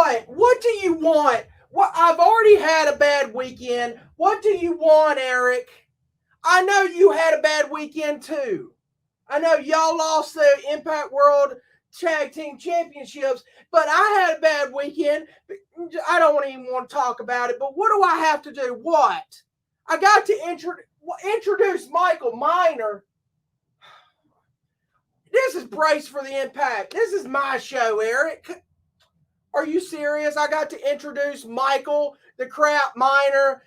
What? What do you want? What? I've already had a bad weekend. What do you want, Eric? I know you had a bad weekend too. I know y'all lost the Impact World Tag Team Championships, but I had a bad weekend. I don't even want to talk about it, but what do I have to do? What? I got to introduce Michael Miner. This is Brace for the Impact. This is my show, Eric. Are you serious? I got to introduce Michael, the crap miner,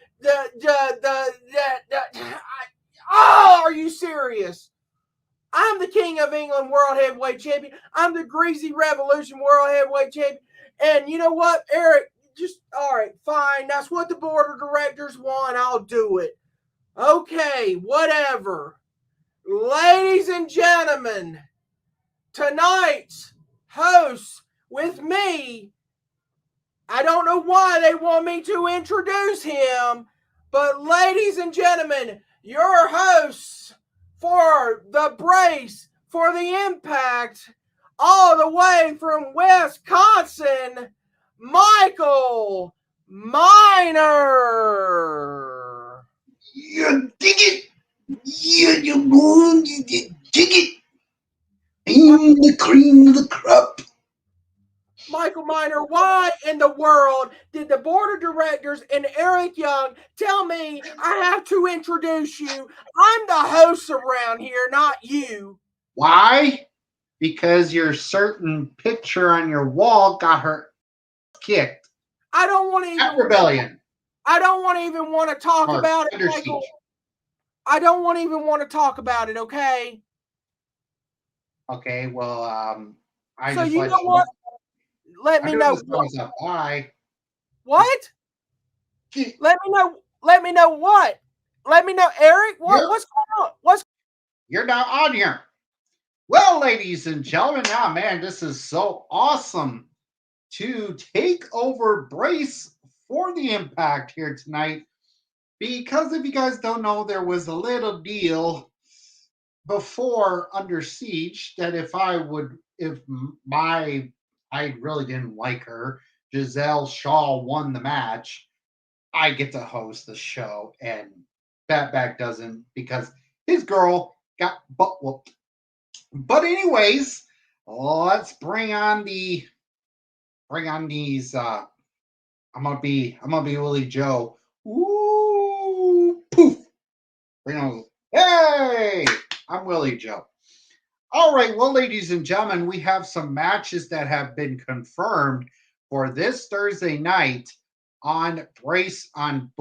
oh, are you serious? I'm the King of England World Heavyweight Champion. I'm the Greasy Revolution World Heavyweight Champion. And you know what, Eric? Just, all right, fine. That's what the board of directors want. I'll do it. Okay, whatever. Ladies and gentlemen, tonight's host with me, I don't know why they want me to introduce him, but ladies and gentlemen, your hosts for the Brace for the Impact, all the way from Wisconsin, Michael Miner. You dig it? You're going to dig it. I'm the cream of the crop. Michael Miner, why in the world did the board of directors and Eric Young tell me I have to introduce you? I'm the host around here, not you. Why? Because your certain picture on your wall got her kicked. I don't want to even rebellion. I don't want to even want to talk about it, Michael. I don't want to even want to talk about it, okay? Okay, well, I so just you know what? Let me know. Bye. What? Let me know. Let me know what? Let me know, Eric. What's going on? You're not on here. Well, ladies and gentlemen, now, man, this is so awesome to take over Brace for the Impact here tonight. Because if you guys don't know, there was a little deal before Under Siege that I really didn't like her, Gisele Shaw won the match, I get to host the show, and Fatback doesn't because his girl got butt whooped. But anyways, let's bring on these. I'm gonna be Willie Joe. Ooh, poof! Hey, I'm Willie Joe. All right, well, ladies and gentlemen, we have some matches that have been confirmed for this Thursday night on on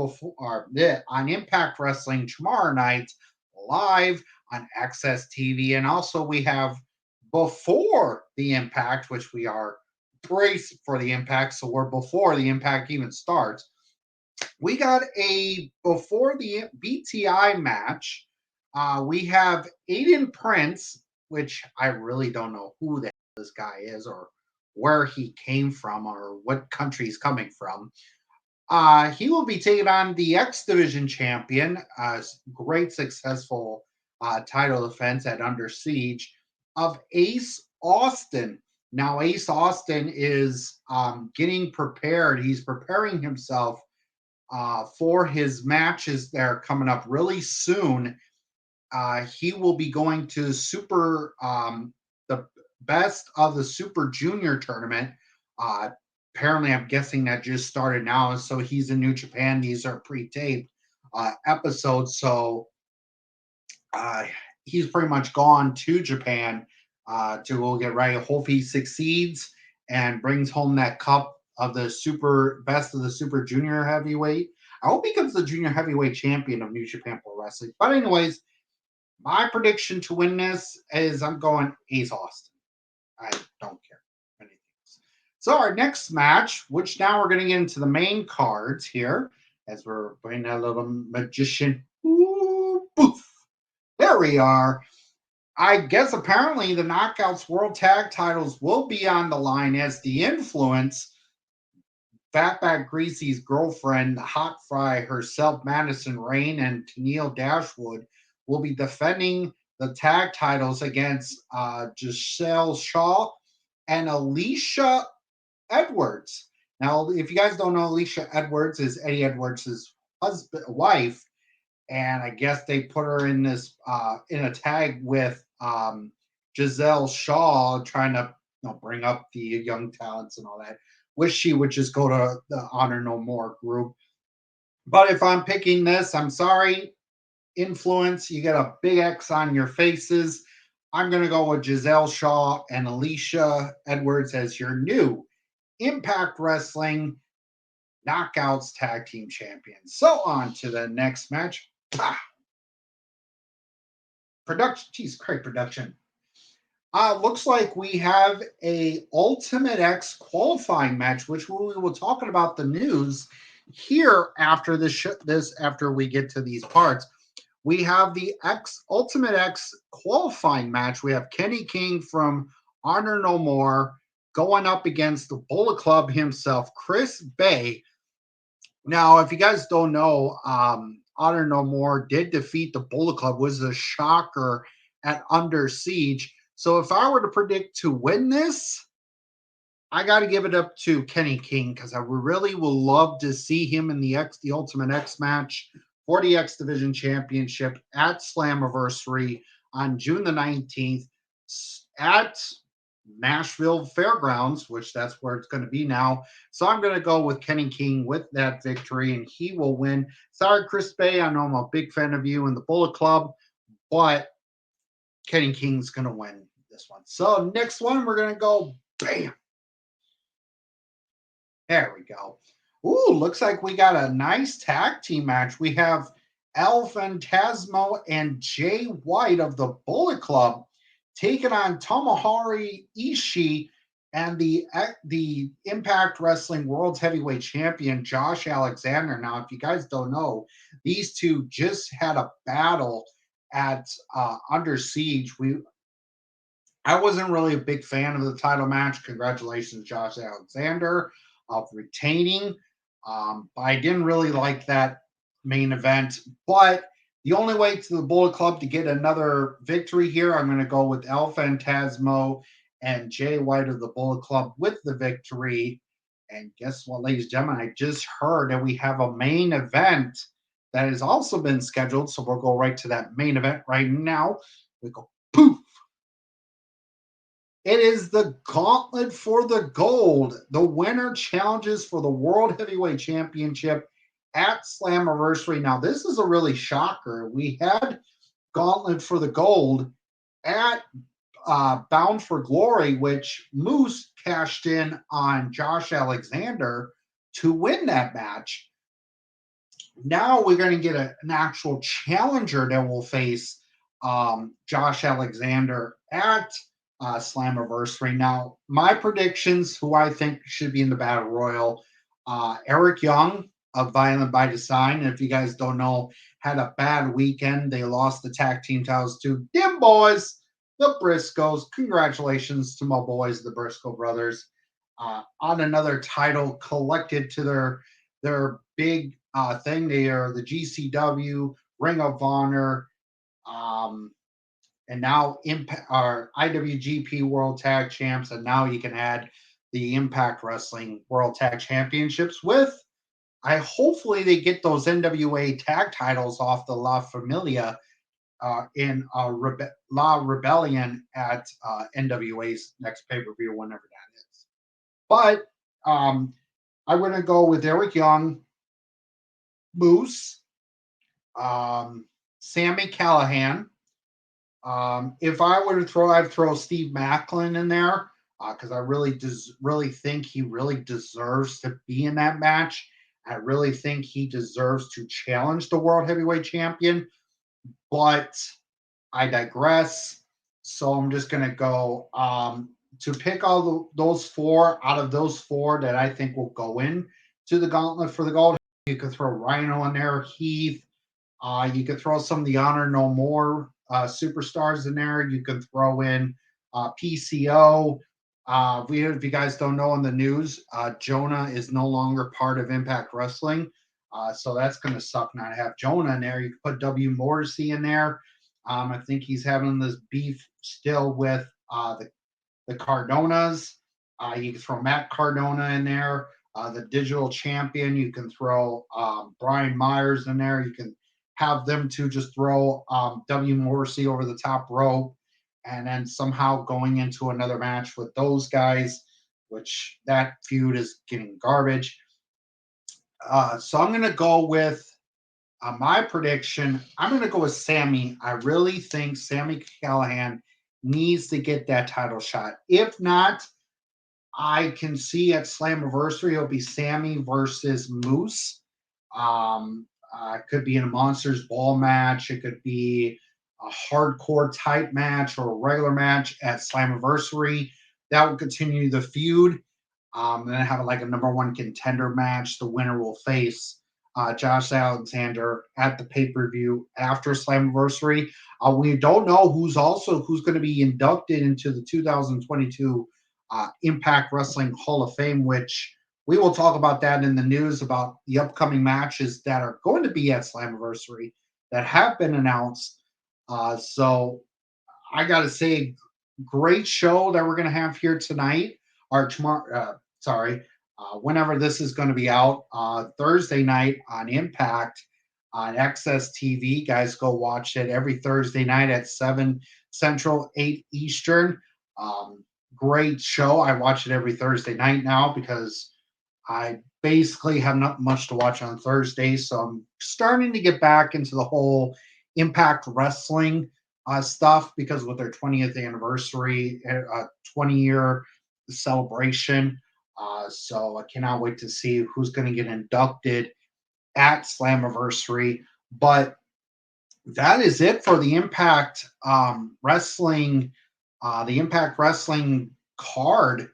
Impact Wrestling tomorrow night, live on Access TV, and also we have before the Impact, which we are Brace for the Impact, so we're before the Impact even starts. We got a before the BTI match. We have Aiden Prince, which I really don't know who the hell this guy is or where he came from or what country he's coming from. He will be taking on the X Division champion, great successful title defense at Under Siege, of Ace Austin. Now, Ace Austin is getting prepared. He's preparing himself for his matches that are coming up really soon. He will be going to the best of the Super Junior tournament. Apparently, I'm guessing that just started now. So he's in New Japan. These are pre-taped episodes. So he's pretty much gone to Japan to go get ready. Hope he succeeds and brings home that cup of the best of the Super Junior heavyweight. I hope he becomes the junior heavyweight champion of New Japan Pro Wrestling. But anyways, my prediction to win this is I'm going Ace Austin. I don't care anything else. So our next match, which now we're going to get into the main cards here, as we're bringing that little magician. Ooh, poof. There we are. I guess apparently the Knockouts World Tag Titles will be on the line as the Influence, Fatback Greasy's girlfriend, Hot Fry herself, Madison, Rayne, and Tenille Dashwood will be defending the tag titles against Gisele Shaw and Alisha Edwards. Now, if you guys don't know, Alisha Edwards is Eddie Edwards' wife, and I guess they put her in this in a tag with Gisele Shaw, trying to bring up the young talents and all that. Wish she would just go to the Honor No More group. But if I'm picking this, I'm sorry, influence. You get a big X on your faces. I'm going to go with Gisele Shaw and Alisha Edwards as your new Impact Wrestling Knockouts Tag Team Champions. So on to the next match. Production, geez, great production. Looks like we have a Ultimate X qualifying match, which we will talk about the news here after after we get to these parts. We have the Ultimate X qualifying match. We have Kenny King from Honor No More going up against the Bullet Club himself, Chris Bay. Now, if you guys don't know, Honor No More did defeat the Bullet Club, was a shocker at Under Siege. So if I were to predict to win this, I got to give it up to Kenny King because I really would love to see him in the Ultimate X match for the X Division Championship at Slammiversary on June the 19th at Nashville Fairgrounds, which that's where it's going to be now. So I'm going to go with Kenny King with that victory, and he will win. Sorry, Chris Bay, I know I'm a big fan of you and the Bullet Club, but Kenny King's going to win this one. So next one, we're going to go, bam. There we go. Ooh, looks like we got a nice tag team match. We have El Phantasmo and Jay White of the Bullet Club taking on Tomohiro Ishii and the Impact Wrestling World Heavyweight Champion Josh Alexander. Now, if you guys don't know, these two just had a battle at Under Siege. I wasn't really a big fan of the title match. Congratulations, Josh Alexander, of retaining. But I didn't really like that main event. But the only way to the Bullet Club to get another victory here, I'm going to go with El Phantasmo and Jay White of the Bullet Club with the victory. And guess what, ladies and gentlemen? I just heard that we have a main event that has also been scheduled. So we'll go right to that main event right now. We go poof. It is the Gauntlet for the Gold. The winner challenges for the World Heavyweight Championship at Slammiversary. Now, this is a really shocker. We had Gauntlet for the Gold at Bound for Glory, which Moose cashed in on Josh Alexander to win that match. Now we're going to get an actual challenger that will face Josh Alexander at Slammiversary. Now, my predictions, who I think should be in the Battle Royal, Eric Young of Violent by Design. And if you guys don't know, had a bad weekend. They lost the tag team titles to them boys, the Briscoes. Congratulations to my boys, the Briscoe brothers, on another title collected to their big thing. They are the GCW, Ring of Honor, and now our IWGP World Tag Champs, and now you can add the Impact Wrestling World Tag Championships with. Hopefully they get those NWA tag titles off the La Familia in La Rebellion at NWA's next pay-per-view, whenever that is. But I'm going to go with Eric Young, Moose, Sammy Callahan. If I were to throw, I'd throw Steve Macklin in there because I really think he really deserves to be in that match. I really think he deserves to challenge the World Heavyweight Champion, but I digress. So I'm just going to go to pick those four out of those four that I think will go in to the Gauntlet for the Gold. You could throw Rhino in there, Heath. You could throw some of the Honor No More superstars in there. You can throw in PCO. If you guys don't know in the news, Jonah is no longer part of Impact Wrestling. So that's going to suck not to have Jonah in there. You could put W. Morrissey in there. I think he's having this beef still with the Cardonas. You can throw Matt Cardona in there. the digital champion. You can throw Brian Myers in there. You can have them to just throw W. Morrissey over the top rope, and then somehow going into another match with those guys, which that feud is getting garbage. So I'm going to go with my prediction. I'm going to go with Sammy. I really think Sammy Callahan needs to get that title shot. If not, I can see at Slammiversary it'll be Sammy versus Moose. It could be in a Monsters Ball match. It could be a hardcore type match or a regular match at Slammiversary. That will continue the feud. And then have like a number one contender match. The winner will face Josh Alexander at the pay-per-view after Slammiversary. We don't know who's going to be inducted into the 2022 Impact Wrestling Hall of Fame, which we will talk about that in the news about the upcoming matches that are going to be at Slammiversary that have been announced. So I got to say, great show that we're going to have here tonight or tomorrow. Whenever this is going to be out, Thursday night on Impact on XS TV. Guys, go watch it every Thursday night at 7 Central, 8 Eastern. Great show. I watch it every Thursday night now because I basically have not much to watch on Thursdays. So I'm starting to get back into the whole Impact Wrestling stuff because with their 20th anniversary, 20-year celebration. So I cannot wait to see who's going to get inducted at Slammiversary. But that is it for the Impact Wrestling, the Impact Wrestling card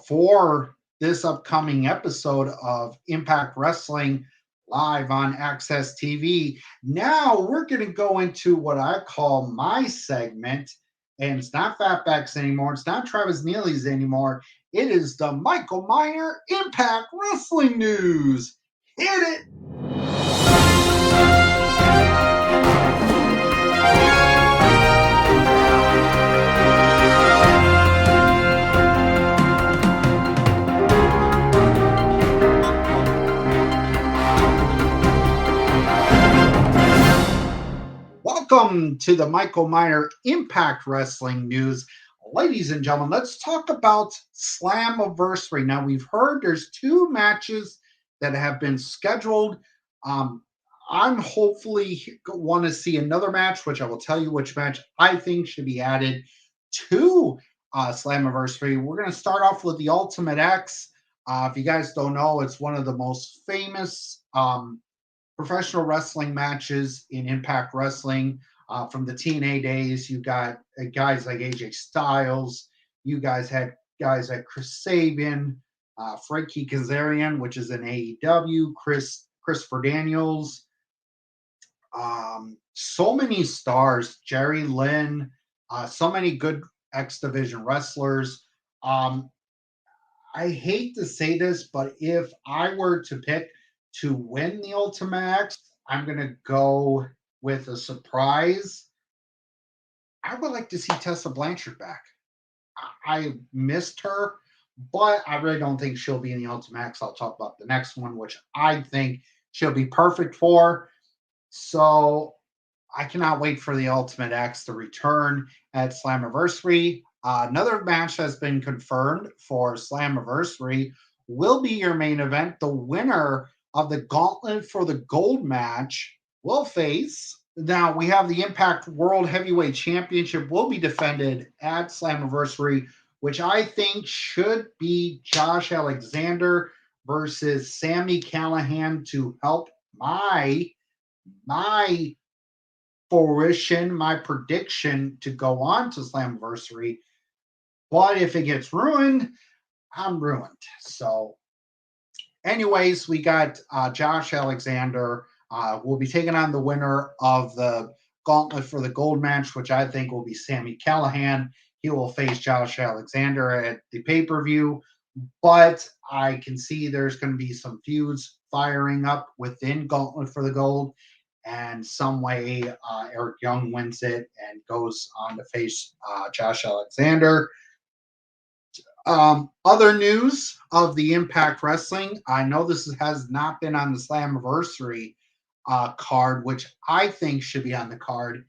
for this upcoming episode of Impact Wrestling live on Access TV. Now we're going to go into what I call my segment, and it's not Fatback's anymore. It's not Travis Neely's anymore. It is the Michael Miner Impact Wrestling News. Hit it! Welcome to the Michael Miner Impact Wrestling News. Ladies and gentlemen, let's talk about Slammiversary. Now, we've heard there's 2 matches that have been scheduled. I'm hopefully want to see another match, which I will tell you which match I think should be added to Slammiversary. We're going to start off with the Ultimate X. If you guys don't know, it's one of the most famous professional wrestling matches in Impact Wrestling. From the TNA days, you got guys like AJ Styles. You guys had guys like Chris Sabin, Frankie Kazarian, which is an AEW, Christopher Daniels. So many stars, Jerry Lynn, so many good X Division wrestlers. I hate to say this, but if I were to pick to win the Ultimate X, I'm going to go with a surprise. I would like to see Tessa Blanchard back. I missed her, but I really don't think she'll be in the Ultimate X. I'll talk about the next one, which I think she'll be perfect for. So I cannot wait for the Ultimate X to return at Slammiversary. Another match has been confirmed for Slammiversary will be your main event. The winner of the Gauntlet for the Gold match will face. Now we have the Impact World Heavyweight Championship will be defended at Slammiversary, which I think should be Josh Alexander versus Sammy Callahan to help my fruition, my prediction to go on to Slammiversary. But if it gets ruined, I'm ruined. So anyways, we got Josh Alexander will be taking on the winner of the Gauntlet for the Gold match, which I think will be Sammy Callahan. He will face Josh Alexander at the pay-per-view, but I can see there's going to be some feuds firing up within Gauntlet for the Gold, and some way Eric Young wins it and goes on to face Josh Alexander. Other news of the Impact Wrestling. I know this has not been on the Slammiversary card, which I think should be on the card,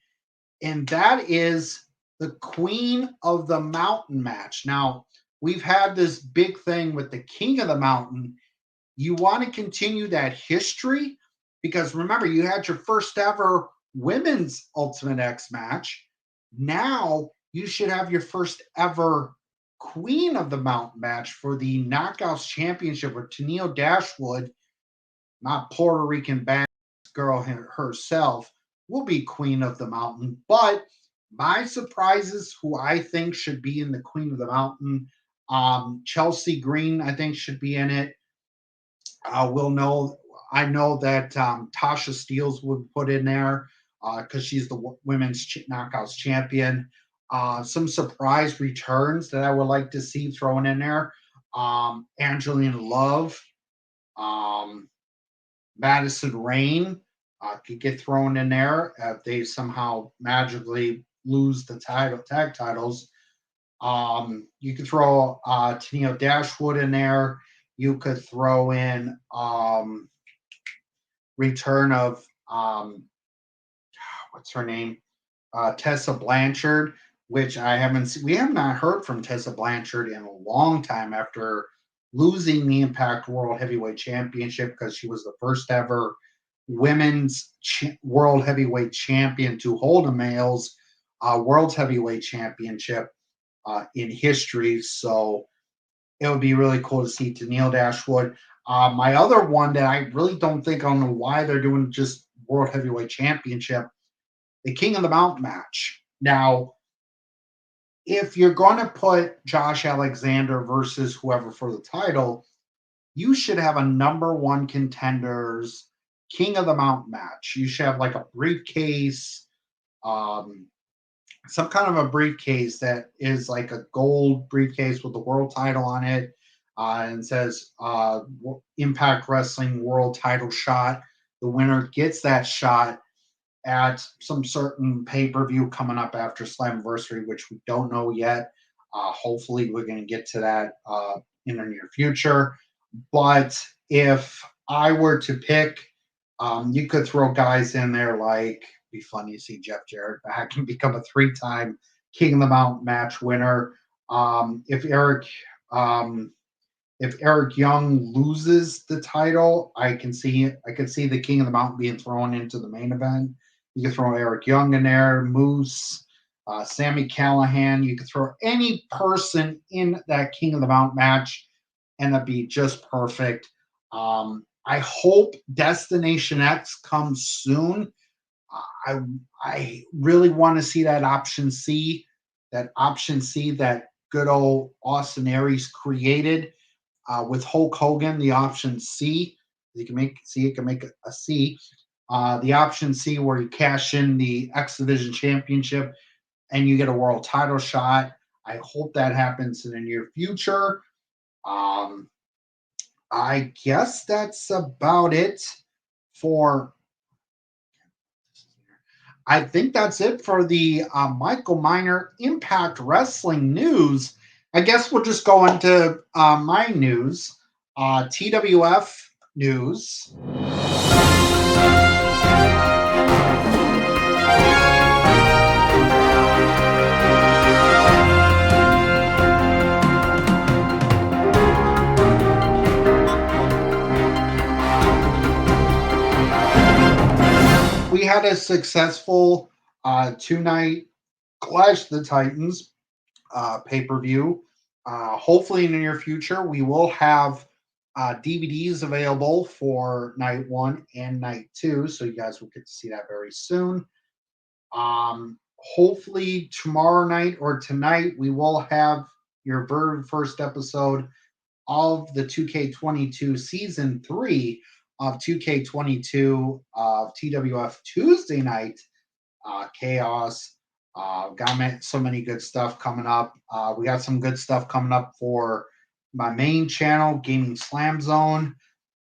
and that is the Queen of the Mountain match. Now, we've had this big thing with the King of the Mountain. You want to continue that history because remember, you had your first ever women's Ultimate X match. Now you should have your first ever Queen of the Mountain match for the Knockouts Championship with Tenille Dashwood, not Puerto Rican badass girl herself, will be Queen of the Mountain. But my surprises, who I think should be in the Queen of the Mountain, Chelsea Green, I think should be in it. We'll know. I know that Tasha Steeles would put in there because she's the women's knockouts champion. Some surprise returns that I would like to see thrown in there. Angelina Love, Madison Rayne could get thrown in there if they somehow magically lose the tag titles. You could throw Tenille Dashwood in there. You could throw in return of what's her name? Tessa Blanchard, which I haven't seen. We have not heard from Tessa Blanchard in a long time after losing the Impact World Heavyweight Championship because she was the first ever women's World Heavyweight Champion to hold a male's World Heavyweight Championship in history. So it would be really cool to see Tenille Dashwood. My other one that I really don't know why they're doing just World Heavyweight Championship, the King of the Mountain match. Now, if you're going to put Josh Alexander versus whoever for the title, you should have a number one contenders King of the Mountain match. You should have like a briefcase, some kind of a briefcase that is like a gold briefcase with the world title on it and says Impact Wrestling World Title shot. The winner gets that shot at some certain pay-per-view coming up after Slammiversary, which we don't know yet. Hopefully, we're going to get to that in the near future. But if I were to pick, you could throw guys in there like, be funny to see Jeff Jarrett back and become a three-time King of the Mountain match winner. If Eric Young loses the title, I could see the King of the Mountain being thrown into the main event. You can throw Eric Young in there, Moose, Sami Callihan. You could throw any person in that King of the Mountain match, and it'd be just perfect. I hope Destination X comes soon. I really want to see that option C that good old Austin Aries created with Hulk Hogan. The option C, you can make a C. The option C where you cash in the X Division Championship and you get a world title shot. I hope that happens in the near future. I guess that's about it for. I think that's it for the Michael Miner Impact Wrestling news. I guess we'll just go into my news. TWF news. We had a successful two-night Clash the Titans pay-per-view. Hopefully in the near future, we will have DVDs available for night 1 and night 2, so you guys will get to see that very soon. Hopefully tomorrow night or tonight, we will have your very first episode of the 2K22 Season 3 of 2K22 of TWF Tuesday night Chaos. Got so many good stuff coming up. We got some good stuff coming up for my main channel, Gaming Slam Zone.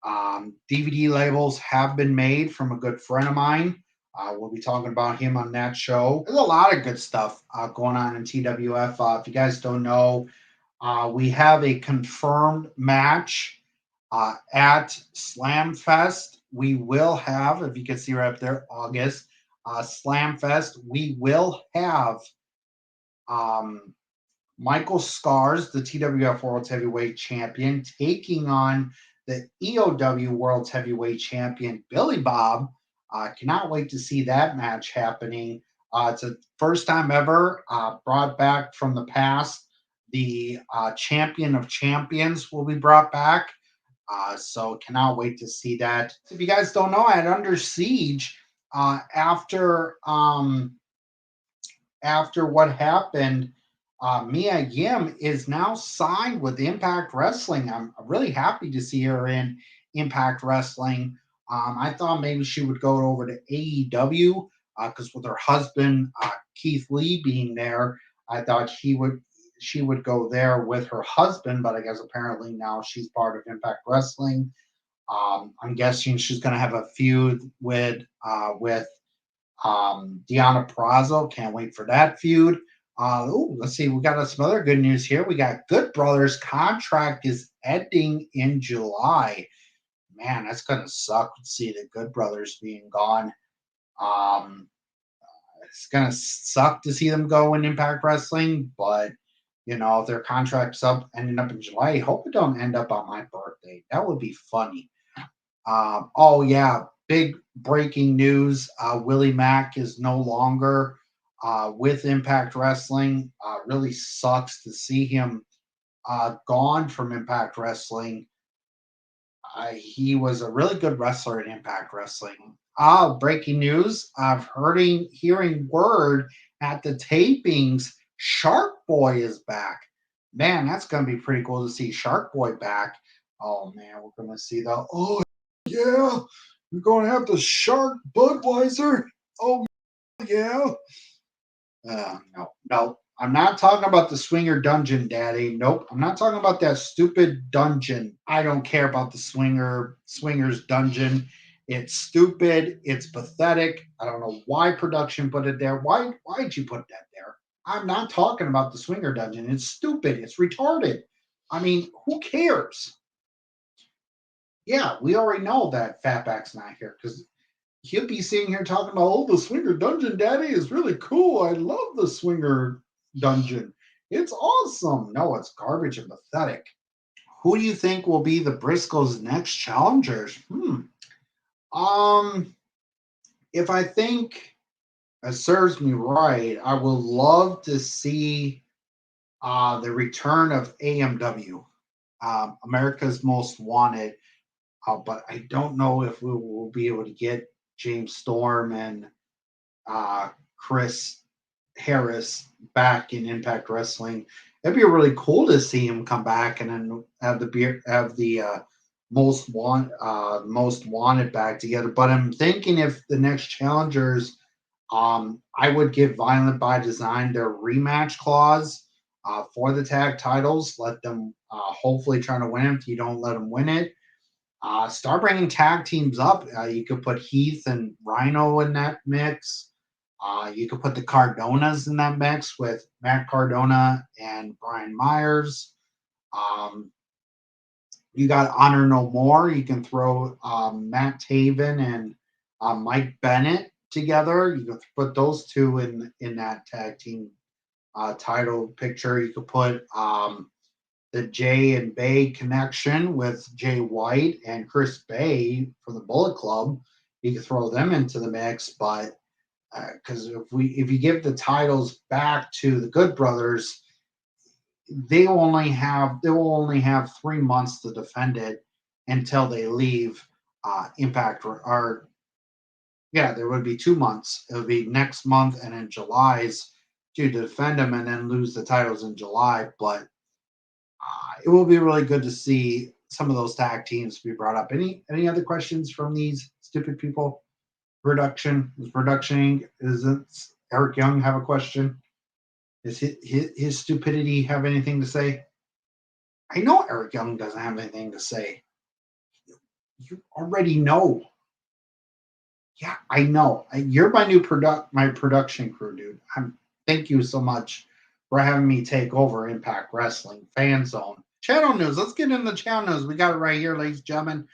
DVD labels have been made from a good friend of mine. We'll be talking about him on that show. There's a lot of good stuff going on in TWF. If you guys don't know, We have a confirmed match at Slam Fest. We will have, if you can see right up there, August Slam Fest. We will have um, Michael Scars, the TWF World Heavyweight Champion, taking on the EOW World Heavyweight Champion, Billy Bob. Cannot wait to see that match happening. It's a first time ever, brought back from the past. The Champion of Champions will be brought back. So cannot wait to see that. If you guys don't know, at Under Siege, after what happened, Mia Yim is now signed with Impact Wrestling. I'm really happy to see her in Impact Wrestling. I thought maybe she would go over to AEW because with her husband Keith Lee being there, I thought she would go there with her husband. But I guess apparently now she's part of Impact Wrestling. I'm guessing she's going to have a feud with Deanna Prazo. Can't wait for that feud. Let's see. We got some other good news here. We got Good Brothers contract is ending in July. Man, that's gonna suck to see the Good Brothers being gone. Um, it's gonna suck to see them go in Impact Wrestling, but if their contract's ending up in July, I hope it don't end up on my birthday. That would be funny. Oh yeah, big breaking news. Willie Mack is no longer with Impact Wrestling. Really sucks to see him gone from Impact Wrestling. He was a really good wrestler in Impact Wrestling. Breaking news. Hearing word at the tapings, Shark Boy is back. Man, that's going to be pretty cool to see Shark Boy back. Oh man, we're going to see the yeah, you're going to have the Shark Budweiser. Oh, yeah. No. I'm not talking about the Swinger Dungeon, Daddy. Nope. I'm not talking about that stupid dungeon. I don't care about the Swingers Dungeon. It's stupid. It's pathetic. I don't know why production put it there. Why'd you put that there? I'm not talking about the Swinger Dungeon. It's stupid. It's retarded. I mean, who cares? Yeah, we already know that Fatback's not here because he'll be sitting here talking about, the Swinger Dungeon, Daddy, is really cool. I love the Swinger Dungeon. It's awesome. No, it's garbage and pathetic. Who do you think will be the Briscoes' next challengers? If I think it serves me right, I would love to see the return of AMW, America's Most Wanted. But I don't know if we will be able to get James Storm and Chris Harris back in Impact Wrestling. It'd be really cool to see him come back and then have the most wanted back together. But I'm thinking if the next challengers, I would give Violent by Design their rematch clause for the tag titles. Let them hopefully try to win it. If you don't let them win it, start bringing tag teams up. You could put Heath and Rhino in that mix. You could put the Cardonas in that mix with Matt Cardona and Brian Myers. You got Honor No More. You can throw Matt Taven and Mike Bennett together. You can put those two in that tag team title picture. You could put the Jay and Bay connection with Jay White and Chris Bay for the Bullet Club. You could throw them into the mix, but because if you give the titles back to the Good Brothers, they will only have 3 months to defend it until they leave Impact. Or yeah, there would be 2 months. It would be next month and in July's to defend them and then lose the titles in July. But it will be really good to see some of those tag teams be brought up. Any other questions from these stupid people? Production isn't Eric Young have a question? Does his stupidity have anything to say? I know Eric Young doesn't have anything to say. You already know. Yeah, I know. You're my new my production crew, dude. Thank you so much for having me take over Impact Wrestling Fan Zone. Channel news. Let's get into the channel news. We got it right here, ladies and gentlemen.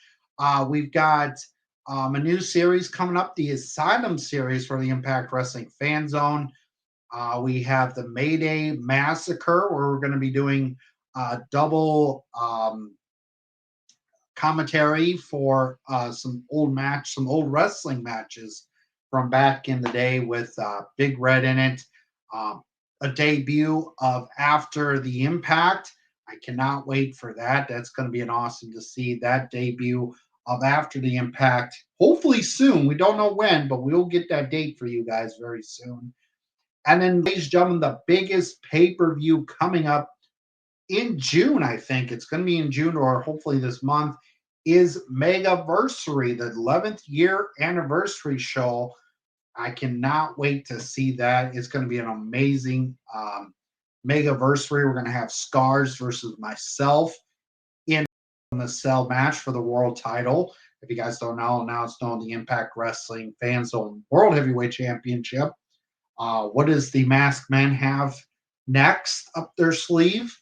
We've got a new series coming up, the Asylum series for the Impact Wrestling Fan Zone. We have the Mayday Massacre, where we're going to be doing double commentary for some old wrestling matches from back in the day with Big Red in it. A debut of After the Impact. I cannot wait for that. That's going to be an awesome to see that debut of After the Impact. Hopefully soon. We don't know when, but we'll get that date for you guys very soon. And then, ladies and gentlemen, the biggest pay-per-view coming up in June, I think. It's going to be in June or hopefully this month, is Megaversary, the 11th year anniversary show. I cannot wait to see that. It's going to be an amazing Megaversary. We're going to have Scars versus myself in the cell match for the world title. If you guys don't know, now it's known the Impact Wrestling Fan Zone World Heavyweight Championship. What does the Masked Man have next up their sleeve?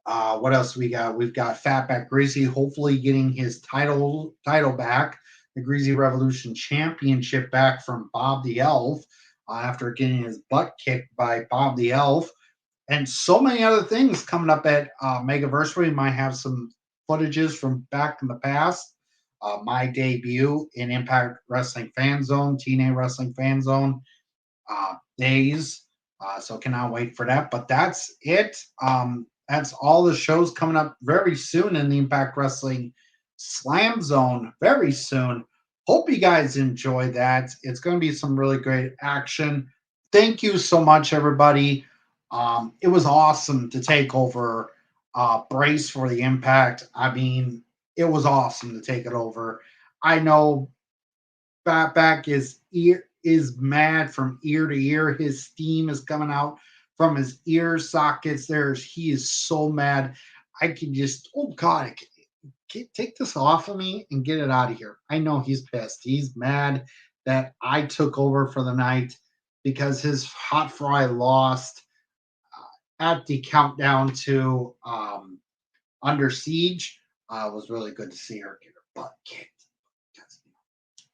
What else we got? We've got Fatback Greasy hopefully getting his title back. The Greasy Revolution Championship back from Bob the Elf after getting his butt kicked by Bob the Elf. And so many other things coming up at Megaversary. We might have some footages from back in the past. My debut in Impact Wrestling Fan Zone, TNA Wrestling Fan Zone days. So cannot wait for that. But that's it. That's all the shows coming up very soon in the Impact Wrestling Slam Zone very soon. Hope you guys enjoy that. It's going to be some really great action. Thank you so much, everybody. It was awesome to take over Brace for the Impact. I mean, it was awesome to take it over. I know Fatback is mad from ear to ear. His steam is coming out from his ear sockets. He is so mad. I can just, oh God, take this off of me and get it out of here. I know he's pissed. He's mad that I took over for the night because his hot fry lost at the countdown to Under Siege. It was really good to see her get her butt kicked because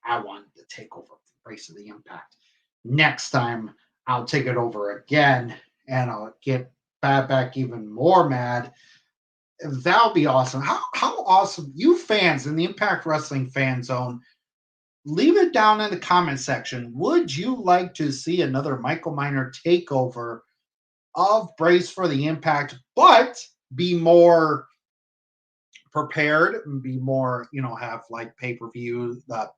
I wanted to take over the Brace of the Impact. Next time, I'll take it over again and I'll get Fatback even more mad. That'll be awesome. How awesome. You fans in the Impact Wrestling Fan Zone, leave it down in the comment section. Would you like to see another Michael Miner takeover of Brace for the Impact, but be more prepared and be more, have like pay-per-view, the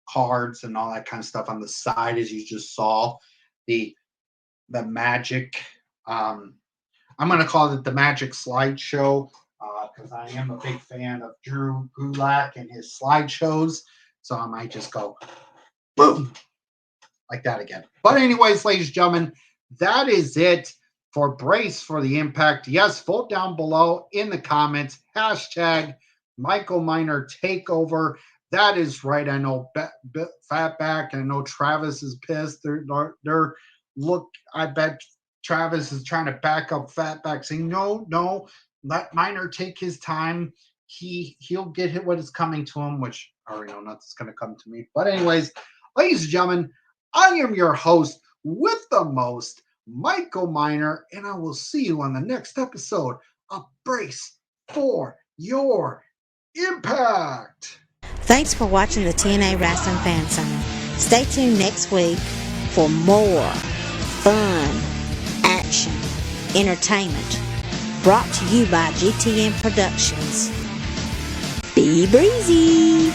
cards and all that kind of stuff on the side, as you just saw. The magic, I'm going to call it the magic slideshow, because I am a big fan of Drew Gulak and his slideshows. So I might just go boom like that again. But anyways, ladies and gentlemen, that is it for Brace for the Impact. Yes, vote down below in the comments. Hashtag Michael Miner Takeover. That is right. I know Fatback. I know Travis is pissed. I bet Travis is trying to back up Fatback, saying, no, let Miner take his time. He'll get hit what is coming to him, which I already know nothing's going to come to me. But anyways, ladies and gentlemen, I am your host with the most, Michael Miner, and I will see you on the next episode of Brace for Your Impact. Thanks for watching the TNA Wrestling Fan Zone. Stay tuned next week for more fun, action, entertainment, brought to you by GTM Productions. Be breezy!